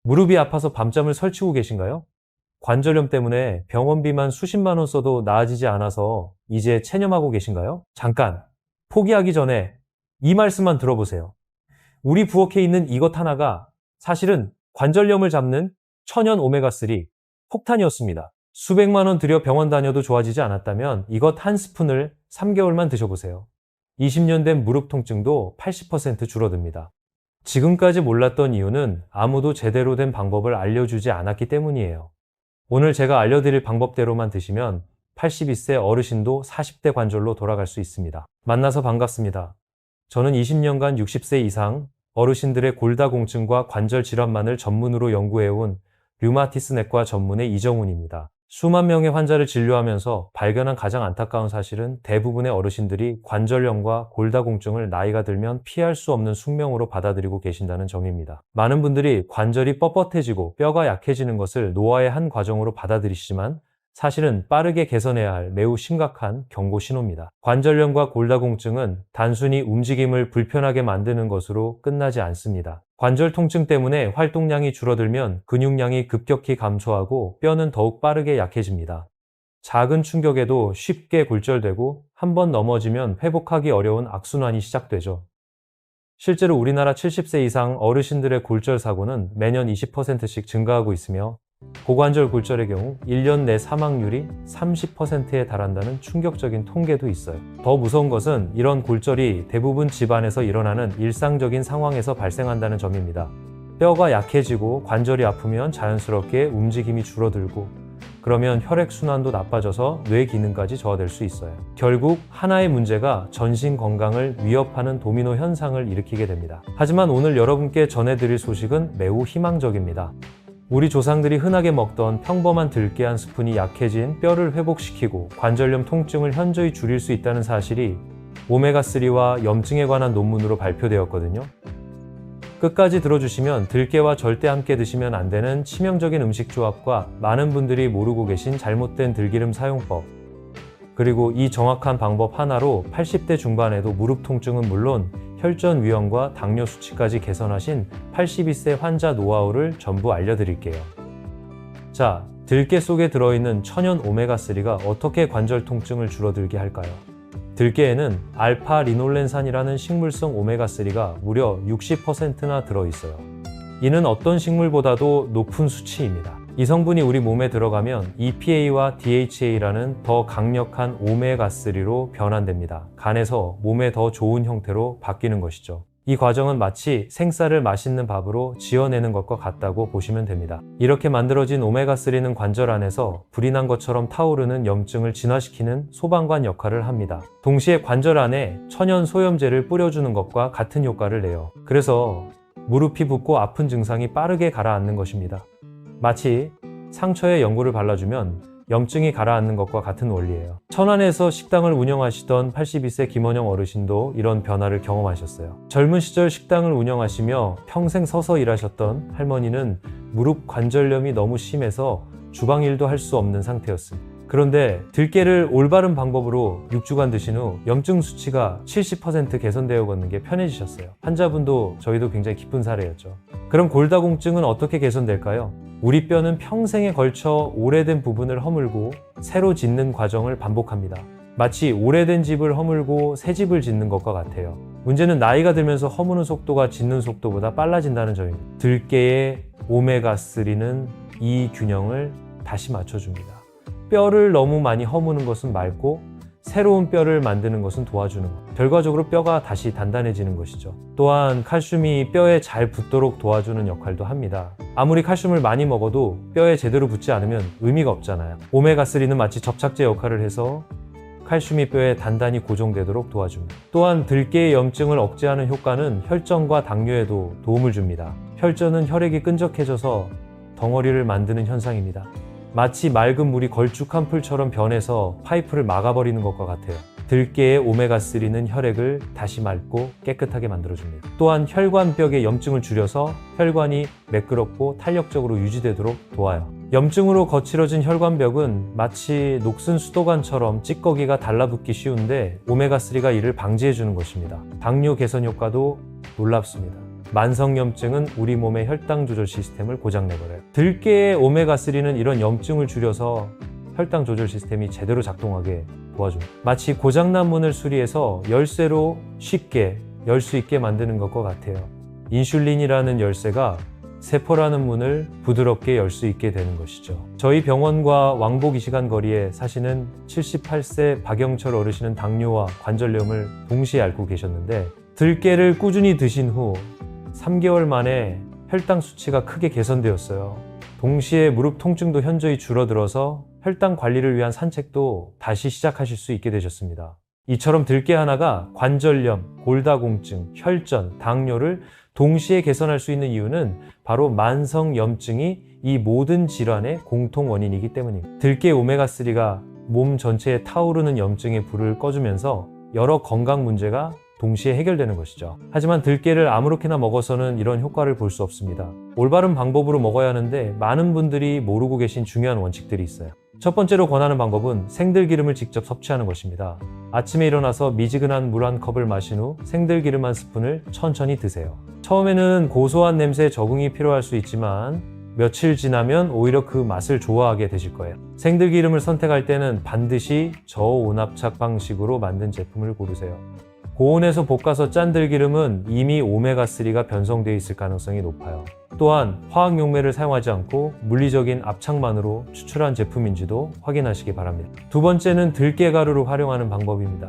무릎이 아파서 밤잠을 설치고 계신가요? 관절염 때문에 병원비만 수십만 원 써도 나아지지 않아서 이제 체념하고 계신가요? 잠깐, 포기하기 전에 이 말씀만 들어보세요. 우리 부엌에 있는 이것 하나가 사실은 관절염을 잡는 천연 오메가3 폭탄이었습니다. 수백만 원 들여 병원 다녀도 좋아지지 않았다면 이것 한 스푼을 3개월만 드셔보세요. 20년 된 무릎 통증도 80% 줄어듭니다. 지금까지 몰랐던 이유는 아무도 제대로 된 방법을 알려주지 않았기 때문이에요. 오늘 제가 알려드릴 방법대로만 드시면 82세 어르신도 40대 관절로 돌아갈 수 있습니다. 만나서 반갑습니다. 저는 20년간 60세 이상 어르신들의 골다공증과 관절 질환만을 전문으로 연구해온 류마티스 내과 전문의 이정훈입니다. 수만 명의 환자를 진료하면서 발견한 가장 안타까운 사실은 대부분의 어르신들이 관절염과 골다공증을 나이가 들면 피할 수 없는 숙명으로 받아들이고 계신다는 점입니다. 많은 분들이 관절이 뻣뻣해지고 뼈가 약해지는 것을 노화의 한 과정으로 받아들이시지만 사실은 빠르게 개선해야 할 매우 심각한 경고 신호입니다. 관절염과 골다공증은 단순히 움직임을 불편하게 만드는 것으로 끝나지 않습니다. 관절 통증 때문에 활동량이 줄어들면 근육량이 급격히 감소하고 뼈는 더욱 빠르게 약해집니다. 작은 충격에도 쉽게 골절되고 한번 넘어지면 회복하기 어려운 악순환이 시작되죠. 실제로 우리나라 70세 이상 어르신들의 골절 사고는 매년 20%씩 증가하고 있으며 고관절 골절의 경우 1년 내 사망률이 30%에 달한다는 충격적인 통계도 있어요. 더 무서운 것은 이런 골절이 대부분 집안에서 일어나는 일상적인 상황에서 발생한다는 점입니다. 뼈가 약해지고 관절이 아프면 자연스럽게 움직임이 줄어들고 그러면 혈액순환도 나빠져서 뇌 기능까지 저하될 수 있어요. 결국 하나의 문제가 전신 건강을 위협하는 도미노 현상을 일으키게 됩니다. 하지만 오늘 여러분께 전해드릴 소식은 매우 희망적입니다. 우리 조상들이 흔하게 먹던 평범한 들깨 한 스푼이 약해진 뼈를 회복시키고 관절염 통증을 현저히 줄일 수 있다는 사실이 오메가3와 염증에 관한 논문으로 발표되었거든요. 끝까지 들어주시면 들깨와 절대 함께 드시면 안 되는 치명적인 음식 조합과 많은 분들이 모르고 계신 잘못된 들기름 사용법, 그리고 이 정확한 방법 하나로 80대 중반에도 무릎 통증은 물론 혈전 위험과 당뇨 수치까지 개선하신 82세 환자 노하우를 전부 알려드릴게요. 자, 들깨 속에 들어있는 천연 오메가3가 어떻게 관절 통증을 줄어들게 할까요? 들깨에는 알파-리놀렌산이라는 식물성 오메가3가 무려 60%나 들어있어요. 이는 어떤 식물보다도 높은 수치입니다. 이 성분이 우리 몸에 들어가면 EPA와 DHA라는 더 강력한 오메가3로 변환됩니다. 간에서 몸에 더 좋은 형태로 바뀌는 것이죠. 이 과정은 마치 생쌀을 맛있는 밥으로 지어내는 것과 같다고 보시면 됩니다. 이렇게 만들어진 오메가3는 관절 안에서 불이 난 것처럼 타오르는 염증을 진화시키는 소방관 역할을 합니다. 동시에 관절 안에 천연 소염제를 뿌려주는 것과 같은 효과를 내요. 그래서 무릎이 붓고 아픈 증상이 빠르게 가라앉는 것입니다. 마치 상처에 연고를 발라주면 염증이 가라앉는 것과 같은 원리예요. 천안에서 식당을 운영하시던 82세 김원영 어르신도 이런 변화를 경험하셨어요. 젊은 시절 식당을 운영하시며 평생 서서 일하셨던 할머니는 무릎 관절염이 너무 심해서 주방 일도 할 수 없는 상태였습니다. 그런데 들깨를 올바른 방법으로 6주간 드신 후 염증 수치가 70% 개선되어 걷는 게 편해지셨어요. 환자분도 저희도 굉장히 기쁜 사례였죠. 그럼 골다공증은 어떻게 개선될까요? 우리 뼈는 평생에 걸쳐 오래된 부분을 허물고 새로 짓는 과정을 반복합니다. 마치 오래된 집을 허물고 새 집을 짓는 것과 같아요. 문제는 나이가 들면서 허무는 속도가 짓는 속도보다 빨라진다는 점입니다. 들깨의 오메가3는 이 균형을 다시 맞춰줍니다. 뼈를 너무 많이 허무는 것은 맑고 새로운 뼈를 만드는 것은 도와주는 것. 결과적으로 뼈가 다시 단단해지는 것이죠. 또한 칼슘이 뼈에 잘 붙도록 도와주는 역할도 합니다. 아무리 칼슘을 많이 먹어도 뼈에 제대로 붙지 않으면 의미가 없잖아요. 오메가3는 마치 접착제 역할을 해서 칼슘이 뼈에 단단히 고정되도록 도와줍니다. 또한 들깨의 염증을 억제하는 효과는 혈전과 당뇨에도 도움을 줍니다. 혈전은 혈액이 끈적해져서 덩어리를 만드는 현상입니다. 마치 맑은 물이 걸쭉한 풀처럼 변해서 파이프를 막아버리는 것과 같아요. 들깨의 오메가3는 혈액을 다시 맑고 깨끗하게 만들어줍니다. 또한 혈관벽의 염증을 줄여서 혈관이 매끄럽고 탄력적으로 유지되도록 도와요. 염증으로 거칠어진 혈관벽은 마치 녹슨 수도관처럼 찌꺼기가 달라붙기 쉬운데 오메가3가 이를 방지해주는 것입니다. 당뇨 개선 효과도 놀랍습니다. 만성염증은 우리 몸의 혈당 조절 시스템을 고장내버려요. 들깨의 오메가3는 이런 염증을 줄여서 혈당 조절 시스템이 제대로 작동하게 도와줍니다. 마치 고장난 문을 수리해서 열쇠로 쉽게 열 수 있게 만드는 것과 같아요. 인슐린이라는 열쇠가 세포라는 문을 부드럽게 열 수 있게 되는 것이죠. 저희 병원과 왕복 2시간 거리에 사시는 78세 박영철 어르신은 당뇨와 관절염을 동시에 앓고 계셨는데 들깨를 꾸준히 드신 후 3개월 만에 혈당 수치가 크게 개선되었어요. 동시에 무릎 통증도 현저히 줄어들어서 혈당 관리를 위한 산책도 다시 시작하실 수 있게 되셨습니다. 이처럼 들깨 하나가 관절염, 골다공증, 혈전, 당뇨를 동시에 개선할 수 있는 이유는 바로 만성염증이 이 모든 질환의 공통 원인이기 때문입니다. 들깨 오메가3가 몸 전체에 타오르는 염증의 불을 꺼주면서 여러 건강 문제가 동시에 해결되는 것이죠. 하지만 들깨를 아무렇게나 먹어서는 이런 효과를 볼 수 없습니다. 올바른 방법으로 먹어야 하는데 많은 분들이 모르고 계신 중요한 원칙들이 있어요. 첫 번째로 권하는 방법은 생들기름을 직접 섭취하는 것입니다. 아침에 일어나서 미지근한 물 한 컵을 마신 후 생들기름 한 스푼을 천천히 드세요. 처음에는 고소한 냄새에 적응이 필요할 수 있지만 며칠 지나면 오히려 그 맛을 좋아하게 되실 거예요. 생들기름을 선택할 때는 반드시 저온압착 방식으로 만든 제품을 고르세요. 고온에서 볶아서 짠 들기름은 이미 오메가3가 변성되어 있을 가능성이 높아요. 또한 화학용매를 사용하지 않고 물리적인 압착만으로 추출한 제품인지도 확인하시기 바랍니다. 두 번째는 들깨가루를 활용하는 방법입니다.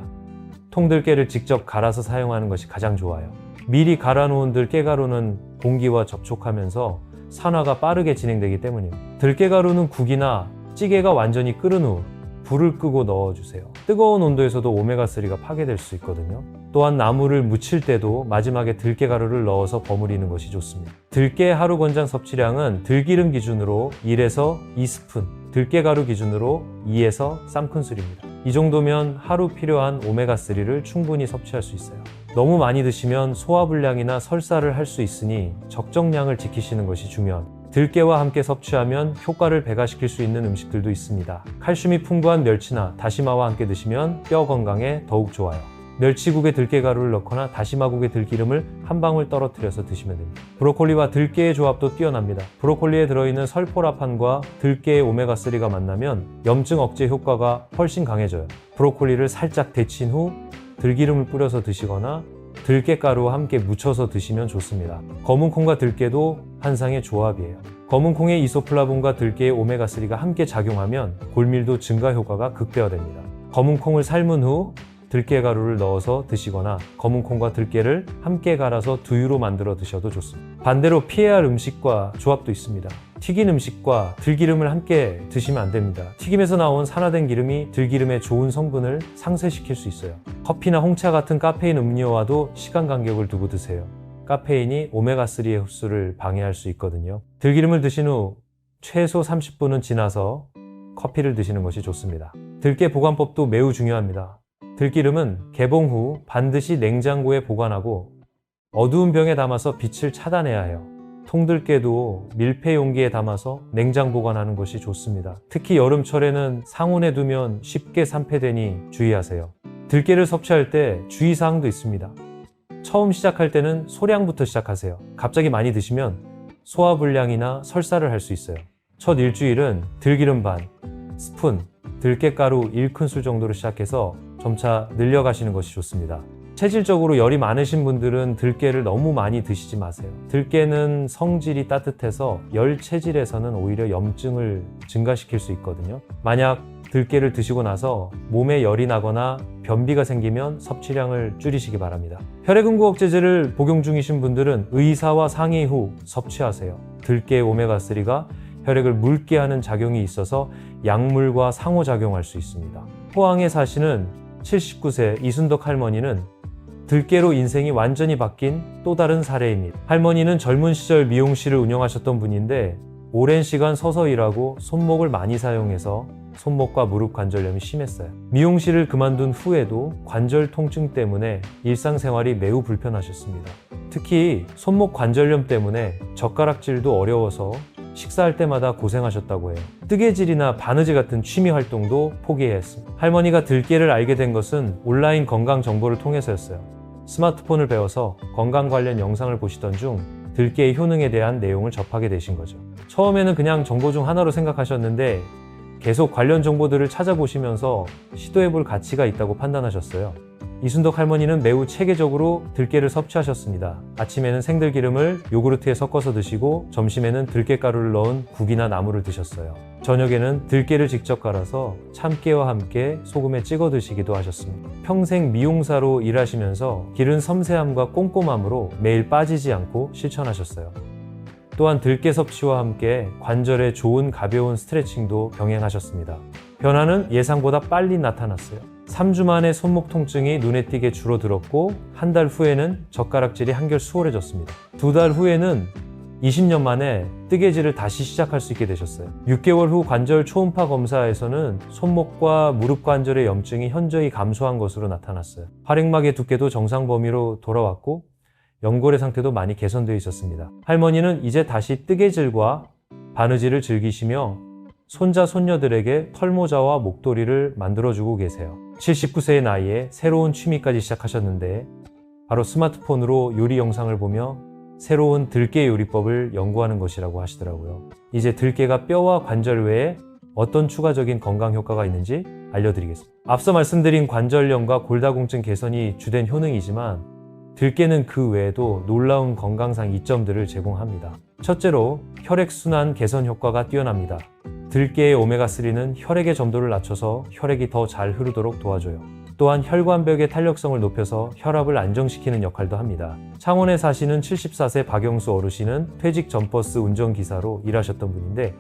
통들깨를 직접 갈아서 사용하는 것이 가장 좋아요. 미리 갈아놓은 들깨가루는 공기와 접촉하면서 산화가 빠르게 진행되기 때문입니다. 들깨가루는 국이나 찌개가 완전히 끓은 후 불을 끄고 넣어주세요. 뜨거운 온도에서도 오메가3가 파괴될 수 있거든요. 또한 나물을 무칠 때도 마지막에 들깨가루를 넣어서 버무리는 것이 좋습니다. 들깨 하루 권장 섭취량은 들기름 기준으로 1에서 2스푼, 들깨가루 기준으로 2에서 3큰술입니다. 이 정도면 하루 필요한 오메가3를 충분히 섭취할 수 있어요. 너무 많이 드시면 소화불량이나 설사를 할 수 있으니 적정량을 지키시는 것이 중요합니다. 들깨와 함께 섭취하면 효과를 배가시킬 수 있는 음식들도 있습니다. 칼슘이 풍부한 멸치나 다시마와 함께 드시면 뼈 건강에 더욱 좋아요. 멸치국에 들깨가루를 넣거나 다시마국에 들기름을 한 방울 떨어뜨려서 드시면 됩니다. 브로콜리와 들깨의 조합도 뛰어납니다. 브로콜리에 들어있는 설포라판과 들깨의 오메가3가 만나면 염증 억제 효과가 훨씬 강해져요. 브로콜리를 살짝 데친 후 들기름을 뿌려서 드시거나 들깨가루와 함께 묻혀서 드시면 좋습니다. 검은콩과 들깨도 환상의 조합이에요. 검은콩의 이소플라본과 들깨의 오메가3가 함께 작용하면 골밀도 증가 효과가 극대화됩니다. 검은콩을 삶은 후 들깨가루를 넣어서 드시거나 검은콩과 들깨를 함께 갈아서 두유로 만들어 드셔도 좋습니다. 반대로 피해야 할 음식과 조합도 있습니다. 튀긴 음식과 들기름을 함께 드시면 안 됩니다. 튀김에서 나온 산화된 기름이 들기름의 좋은 성분을 상쇄시킬 수 있어요. 커피나 홍차 같은 카페인 음료와도 시간 간격을 두고 드세요. 카페인이 오메가3의 흡수를 방해할 수 있거든요. 들기름을 드신 후 최소 30분은 지나서 커피를 드시는 것이 좋습니다. 들깨 보관법도 매우 중요합니다. 들기름은 개봉 후 반드시 냉장고에 보관하고 어두운 병에 담아서 빛을 차단해야 해요. 통들깨도 밀폐 용기에 담아서 냉장 보관하는 것이 좋습니다. 특히 여름철에는 상온에 두면 쉽게 산패되니 주의하세요. 들깨를 섭취할 때 주의사항도 있습니다. 처음 시작할 때는 소량부터 시작하세요. 갑자기 많이 드시면 소화불량이나 설사를 할 수 있어요. 첫 일주일은 들기름 반 스푼, 들깨가루 1큰술 정도로 시작해서 점차 늘려가시는 것이 좋습니다. 체질적으로 열이 많으신 분들은 들깨를 너무 많이 드시지 마세요. 들깨는 성질이 따뜻해서 열 체질에서는 오히려 염증을 증가시킬 수 있거든요. 만약 들깨를 드시고 나서 몸에 열이 나거나 변비가 생기면 섭취량을 줄이시기 바랍니다. 혈액응고 억제제를 복용 중이신 분들은 의사와 상의 후 섭취하세요. 들깨 오메가3가 혈액을 묽게 하는 작용이 있어서 약물과 상호작용할 수 있습니다. 포항에 사시는 79세 이순덕 할머니는 들깨로 인생이 완전히 바뀐 또 다른 사례입니다. 할머니는 젊은 시절 미용실을 운영하셨던 분인데 오랜 시간 서서 일하고 손목을 많이 사용해서 손목과 무릎 관절염이 심했어요. 미용실을 그만둔 후에도 관절 통증 때문에 일상생활이 매우 불편하셨습니다. 특히 손목 관절염 때문에 젓가락질도 어려워서 식사할 때마다 고생하셨다고 해요. 뜨개질이나 바느질 같은 취미 활동도 포기해야 했습니다. 할머니가 들깨를 알게 된 것은 온라인 건강 정보를 통해서였어요. 스마트폰을 배워서 건강 관련 영상을 보시던 중 들깨의 효능에 대한 내용을 접하게 되신 거죠. 처음에는 그냥 정보 중 하나로 생각하셨는데 계속 관련 정보들을 찾아보시면서 시도해볼 가치가 있다고 판단하셨어요. 이순덕 할머니는 매우 체계적으로 들깨를 섭취하셨습니다. 아침에는 생들기름을 요구르트에 섞어서 드시고 점심에는 들깨가루를 넣은 국이나 나물을 드셨어요. 저녁에는 들깨를 직접 갈아서 참깨와 함께 소금에 찍어 드시기도 하셨습니다. 평생 미용사로 일하시면서 기른 섬세함과 꼼꼼함으로 매일 빠지지 않고 실천하셨어요. 또한 들깨 섭취와 함께 관절에 좋은 가벼운 스트레칭도 병행하셨습니다. 변화는 예상보다 빨리 나타났어요. 3주 만에 손목 통증이 눈에 띄게 줄어들었고 한 달 후에는 젓가락질이 한결 수월해졌습니다. 2달 후에는 20년 만에 뜨개질을 다시 시작할 수 있게 되셨어요. 6개월 후 관절 초음파 검사에서는 손목과 무릎 관절의 염증이 현저히 감소한 것으로 나타났어요. 활액막의 두께도 정상 범위로 돌아왔고 연골의 상태도 많이 개선되어 있었습니다. 할머니는 이제 다시 뜨개질과 바느질을 즐기시며 손자, 손녀들에게 털모자와 목도리를 만들어주고 계세요. 79세의 나이에 새로운 취미까지 시작하셨는데 바로 스마트폰으로 요리 영상을 보며 새로운 들깨 요리법을 연구하는 것이라고 하시더라고요. 이제 들깨가 뼈와 관절 외에 어떤 추가적인 건강 효과가 있는지 알려드리겠습니다. 앞서 말씀드린 관절염과 골다공증 개선이 주된 효능이지만 들깨는 그 외에도 놀라운 건강상 이점들을 제공합니다. 첫째로 혈액순환 개선 효과가 뛰어납니다. 들깨의 오메가3는 혈액의 점도를 낮춰서 혈액이 더 잘 흐르도록 도와줘요. 또한 혈관벽의 탄력성을 높여서 혈압을 안정시키는 역할도 합니다. 창원에 사시는 74세 박영수 어르신은 퇴직 전 버스 운전기사로 일하셨던 분인데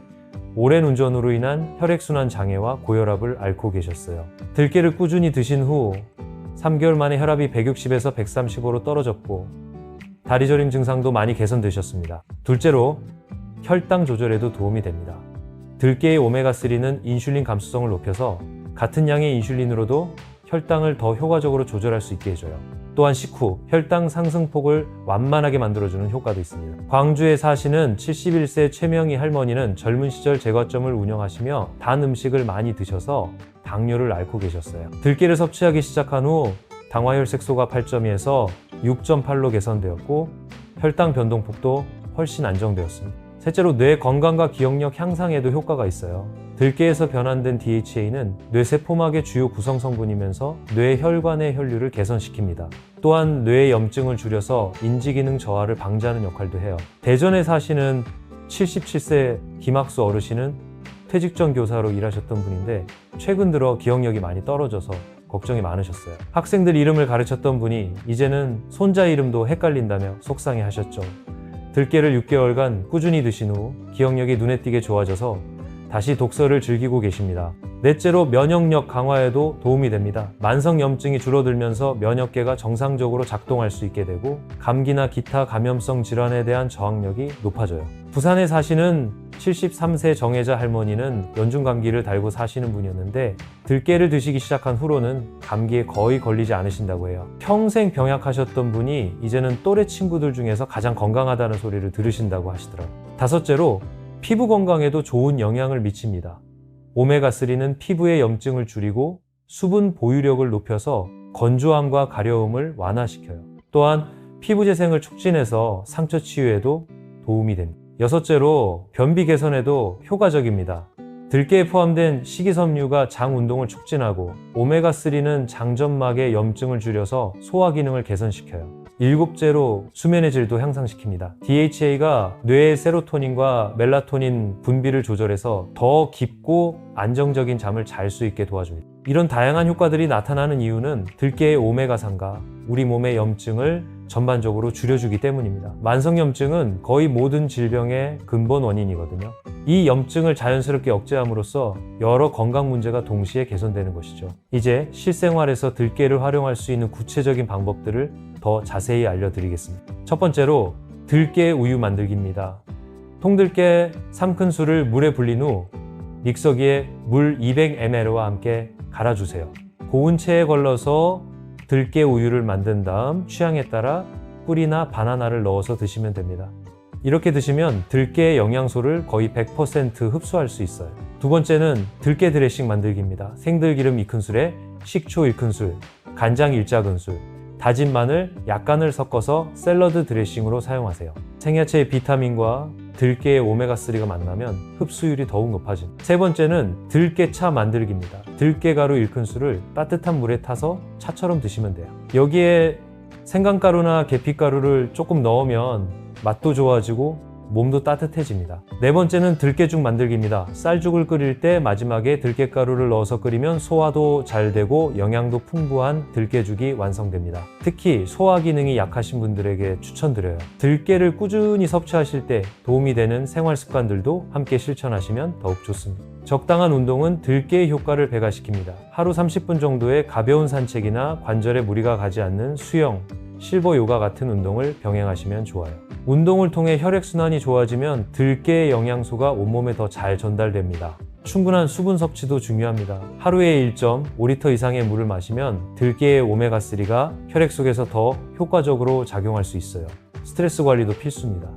오랜 운전으로 인한 혈액순환 장애와 고혈압을 앓고 계셨어요. 들깨를 꾸준히 드신 후 3개월 만에 혈압이 160에서 135로 떨어졌고 다리 저림 증상도 많이 개선되셨습니다. 둘째로 혈당 조절에도 도움이 됩니다. 들깨의 오메가3는 인슐린 감수성을 높여서 같은 양의 인슐린으로도 혈당을 더 효과적으로 조절할 수 있게 해줘요. 또한 식후 혈당 상승폭을 완만하게 만들어주는 효과도 있습니다. 광주에 사시는 71세 최명희 할머니는 젊은 시절 제과점을 운영하시며 단 음식을 많이 드셔서 당뇨를 앓고 계셨어요. 들깨를 섭취하기 시작한 후 당화혈색소가 8.2에서 6.8로 개선되었고 혈당 변동폭도 훨씬 안정되었습니다. 셋째로 뇌 건강과 기억력 향상에도 효과가 있어요. 들깨에서 변환된 DHA는 뇌세포막의 주요 구성 성분이면서 뇌 혈관의 혈류를 개선시킵니다. 또한 뇌의 염증을 줄여서 인지기능 저하를 방지하는 역할도 해요. 대전에 사시는 77세 김학수 어르신은 퇴직 전 교사로 일하셨던 분인데 최근 들어 기억력이 많이 떨어져서 걱정이 많으셨어요. 학생들 이름을 가르쳤던 분이 이제는 손자 이름도 헷갈린다며 속상해 하셨죠. 들깨를 6개월간 꾸준히 드신 후 기억력이 눈에 띄게 좋아져서 다시 독서를 즐기고 계십니다. 넷째로 면역력 강화에도 도움이 됩니다. 만성염증이 줄어들면서 면역계가 정상적으로 작동할 수 있게 되고 감기나 기타 감염성 질환에 대한 저항력이 높아져요. 부산에 사시는 73세 정혜자 할머니는 연중 감기를 달고 사시는 분이었는데 들깨를 드시기 시작한 후로는 감기에 거의 걸리지 않으신다고 해요. 평생 병약하셨던 분이 이제는 또래 친구들 중에서 가장 건강하다는 소리를 들으신다고 하시더라고요. 다섯째로 피부 건강에도 좋은 영향을 미칩니다. 오메가3는 피부의 염증을 줄이고 수분 보유력을 높여서 건조함과 가려움을 완화시켜요. 또한 피부 재생을 촉진해서 상처 치유에도 도움이 됩니다. 여섯째로 변비 개선에도 효과적입니다. 들깨에 포함된 식이섬유가 장 운동을 촉진하고 오메가3는 장점막의 염증을 줄여서 소화 기능을 개선시켜요. 일곱째로 수면의 질도 향상시킵니다. DHA가 뇌의 세로토닌과 멜라토닌 분비를 조절해서 더 깊고 안정적인 잠을 잘 수 있게 도와줍니다. 이런 다양한 효과들이 나타나는 이유는 들깨의 오메가3가 우리 몸의 염증을 전반적으로 줄여주기 때문입니다. 만성염증은 거의 모든 질병의 근본 원인이거든요. 이 염증을 자연스럽게 억제함으로써 여러 건강 문제가 동시에 개선되는 것이죠. 이제 실생활에서 들깨를 활용할 수 있는 구체적인 방법들을 더 자세히 알려드리겠습니다. 첫 번째로 들깨 우유 만들기입니다. 통들깨 3큰술을 물에 불린 후 믹서기에 물 200ml와 함께 갈아주세요. 고운 체에 걸러서 들깨 우유를 만든 다음 취향에 따라 꿀이나 바나나를 넣어서 드시면 됩니다. 이렇게 드시면 들깨의 영양소를 거의 100% 흡수할 수 있어요. 두 번째는 들깨 드레싱 만들기입니다. 생들기름 2큰술에 식초 1큰술, 간장 1작은술, 다진 마늘 약간을 섞어서 샐러드 드레싱으로 사용하세요. 생야채의 비타민과 들깨의 오메가3가 만나면 흡수율이 더욱 높아집니다. 세 번째는 들깨차 만들기입니다. 들깨가루 1큰술을 따뜻한 물에 타서 차처럼 드시면 돼요. 여기에 생강가루나 계피가루를 조금 넣으면 맛도 좋아지고 몸도 따뜻해집니다. 네 번째는 들깨죽 만들기입니다. 쌀죽을 끓일 때 마지막에 들깨가루를 넣어서 끓이면 소화도 잘 되고 영양도 풍부한 들깨죽이 완성됩니다. 특히 소화 기능이 약하신 분들에게 추천드려요. 들깨를 꾸준히 섭취하실 때 도움이 되는 생활 습관들도 함께 실천하시면 더욱 좋습니다. 적당한 운동은 들깨의 효과를 배가시킵니다. 하루 30분 정도의 가벼운 산책이나 관절에 무리가 가지 않는 수영, 실버 요가 같은 운동을 병행하시면 좋아요. 운동을 통해 혈액순환이 좋아지면 들깨의 영양소가 온몸에 더 잘 전달됩니다. 충분한 수분 섭취도 중요합니다. 하루에 1.5리터 이상의 물을 마시면 들깨의 오메가3가 혈액 속에서 더 효과적으로 작용할 수 있어요. 스트레스 관리도 필수입니다.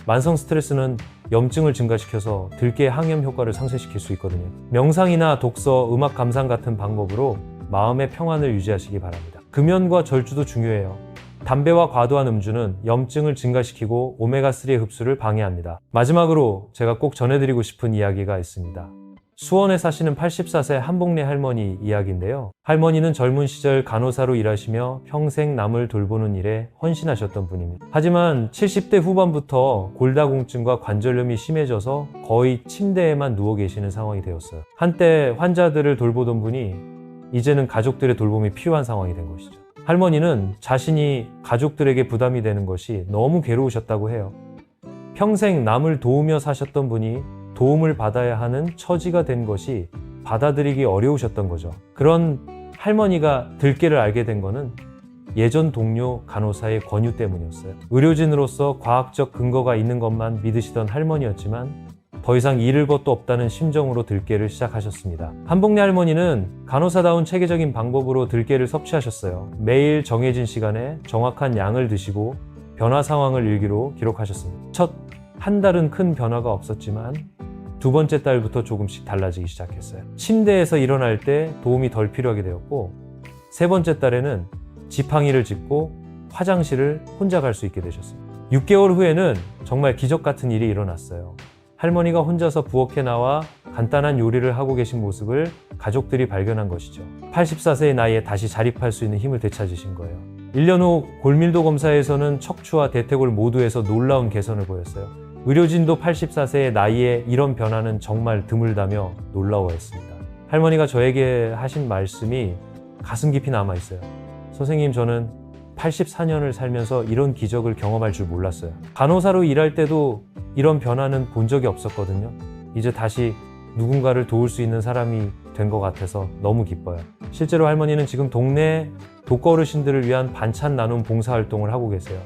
만성 스트레스는 염증을 증가시켜서 들깨의 항염 효과를 상쇄시킬 수 있거든요. 명상이나 독서, 음악 감상 같은 방법으로 마음의 평안을 유지하시기 바랍니다. 금연과 절주도 중요해요. 담배와 과도한 음주는 염증을 증가시키고 오메가3의 흡수를 방해합니다. 마지막으로 제가 꼭 전해드리고 싶은 이야기가 있습니다. 수원에 사시는 84세 한복래 할머니 이야기인데요. 할머니는 젊은 시절 간호사로 일하시며 평생 남을 돌보는 일에 헌신하셨던 분입니다. 하지만 70대 후반부터 골다공증과 관절염이 심해져서 거의 침대에만 누워 계시는 상황이 되었어요. 한때 환자들을 돌보던 분이 이제는 가족들의 돌봄이 필요한 상황이 된 것이죠. 할머니는 자신이 가족들에게 부담이 되는 것이 너무 괴로우셨다고 해요. 평생 남을 도우며 사셨던 분이 도움을 받아야 하는 처지가 된 것이 받아들이기 어려우셨던 거죠. 그런 할머니가 들깨를 알게 된 거는 예전 동료 간호사의 권유 때문이었어요. 의료진으로서 과학적 근거가 있는 것만 믿으시던 할머니였지만 더 이상 잃을 것도 없다는 심정으로 들깨를 시작하셨습니다. 한복래 할머니는 간호사다운 체계적인 방법으로 들깨를 섭취하셨어요. 매일 정해진 시간에 정확한 양을 드시고 변화 상황을 일기로 기록하셨습니다. 첫 한 달은 큰 변화가 없었지만 두 번째 달부터 조금씩 달라지기 시작했어요. 침대에서 일어날 때 도움이 덜 필요하게 되었고 세 번째 달에는 지팡이를 짚고 화장실을 혼자 갈 수 있게 되셨습니다. 6개월 후에는 정말 기적 같은 일이 일어났어요. 할머니가 혼자서 부엌에 나와 간단한 요리를 하고 계신 모습을 가족들이 발견한 것이죠. 84세의 나이에 다시 자립할 수 있는 힘을 되찾으신 거예요. 1년 후 골밀도 검사에서는 척추와 대퇴골 모두에서 놀라운 개선을 보였어요. 의료진도 84세의 나이에 이런 변화는 정말 드물다며 놀라워했습니다. 할머니가 저에게 하신 말씀이 가슴 깊이 남아있어요. 선생님, 저는 84년을 살면서 이런 기적을 경험할 줄 몰랐어요. 간호사로 일할 때도 이런 변화는 본 적이 없었거든요. 이제 다시 누군가를 도울 수 있는 사람이 된 것 같아서 너무 기뻐요. 실제로 할머니는 지금 동네 독거 어르신들을 위한 반찬 나눔 봉사활동을 하고 계세요.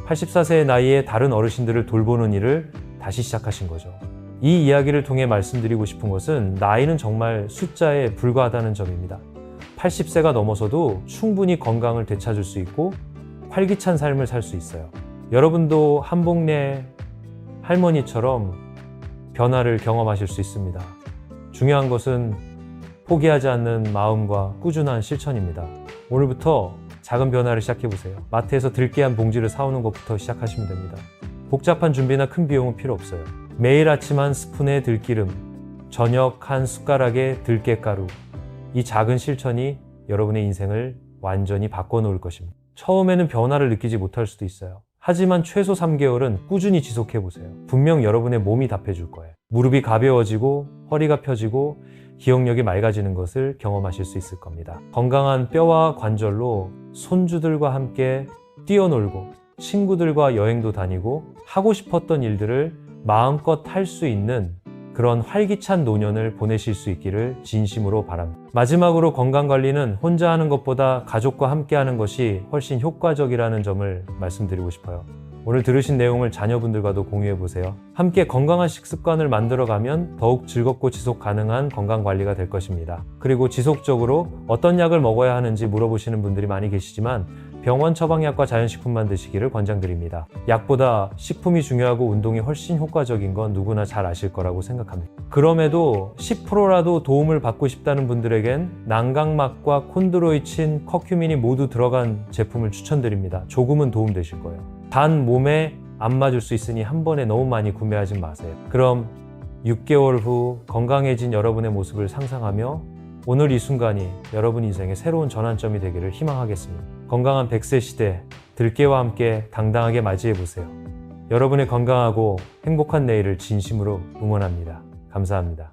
84세의 나이에 다른 어르신들을 돌보는 일을 다시 시작하신 거죠. 이 이야기를 통해 말씀드리고 싶은 것은 나이는 정말 숫자에 불과하다는 점입니다. 80세가 넘어서도 충분히 건강을 되찾을 수 있고 활기찬 삶을 살 수 있어요. 여러분도 한복래 할머니처럼 변화를 경험하실 수 있습니다. 중요한 것은 포기하지 않는 마음과 꾸준한 실천입니다. 오늘부터 작은 변화를 시작해보세요. 마트에서 들깨 한 봉지를 사오는 것부터 시작하시면 됩니다. 복잡한 준비나 큰 비용은 필요 없어요. 매일 아침 한 스푼의 들기름, 저녁 한 숟가락의 들깨가루, 이 작은 실천이 여러분의 인생을 완전히 바꿔놓을 것입니다. 처음에는 변화를 느끼지 못할 수도 있어요. 하지만 최소 3개월은 꾸준히 지속해보세요. 분명 여러분의 몸이 답해줄 거예요. 무릎이 가벼워지고 허리가 펴지고 기억력이 맑아지는 것을 경험하실 수 있을 겁니다. 건강한 뼈와 관절로 손주들과 함께 뛰어놀고 친구들과 여행도 다니고 하고 싶었던 일들을 마음껏 할 수 있는 그런 활기찬 노년을 보내실 수 있기를 진심으로 바랍니다. 마지막으로 건강관리는 혼자 하는 것보다 가족과 함께 하는 것이 훨씬 효과적이라는 점을 말씀드리고 싶어요. 오늘 들으신 내용을 자녀분들과도 공유해보세요. 함께 건강한 식습관을 만들어가면 더욱 즐겁고 지속 가능한 건강관리가 될 것입니다. 그리고 지속적으로 어떤 약을 먹어야 하는지 물어보시는 분들이 많이 계시지만 병원 처방약과 자연식품만 드시기를 권장드립니다. 약보다 식품이 중요하고 운동이 훨씬 효과적인 건 누구나 잘 아실 거라고 생각합니다. 그럼에도 10%라도 도움을 받고 싶다는 분들에겐 난각막과 콘드로이친, 커큐민이 모두 들어간 제품을 추천드립니다. 조금은 도움되실 거예요. 단 몸에 안 맞을 수 있으니 한 번에 너무 많이 구매하지 마세요. 그럼 6개월 후 건강해진 여러분의 모습을 상상하며 오늘 이 순간이 여러분 인생의 새로운 전환점이 되기를 희망하겠습니다. 건강한 100세 시대, 들깨와 함께 당당하게 맞이해보세요. 여러분의 건강하고 행복한 내일을 진심으로 응원합니다. 감사합니다.